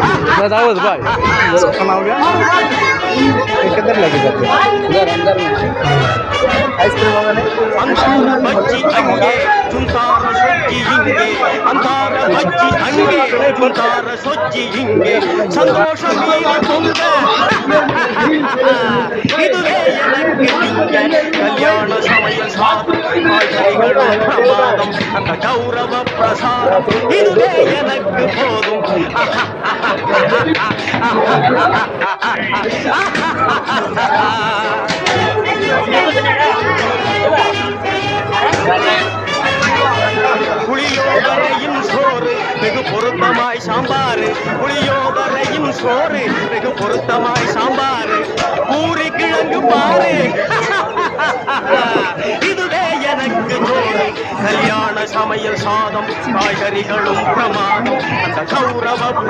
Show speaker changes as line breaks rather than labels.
मैं दावत भाई खाना हो गया किधर लेके जाते इधर अंदर में आइसक्रीम होगा
बच्ची अंगे चुंतार सोच्ची हिंगे अंधार बच्ची अंगे चुंतार सोच्ची हिंगे संतोष वीर तुंग इदुवे எனக்கு திங்க கல்யாண சமய சாதம் காய்கறிகளும் பிரமாதம் அந்த கௌரவ பிரசாதம் இதுவே எனக்கு போதும் புளியோதரையும் சோறு வெகு பொருத்தமாய் சாம்பாரு புளியோதரையும் சோறு வெகு பொருத்தமாய் சாம்பாரு பூரி கிழங்கு பாரு இதுவே எனக்கு சோறு கல்யாண சமையல் சாதம் காய்கறிகளும் பிரமாதம் அந்த கௌரவ பிரசாதம்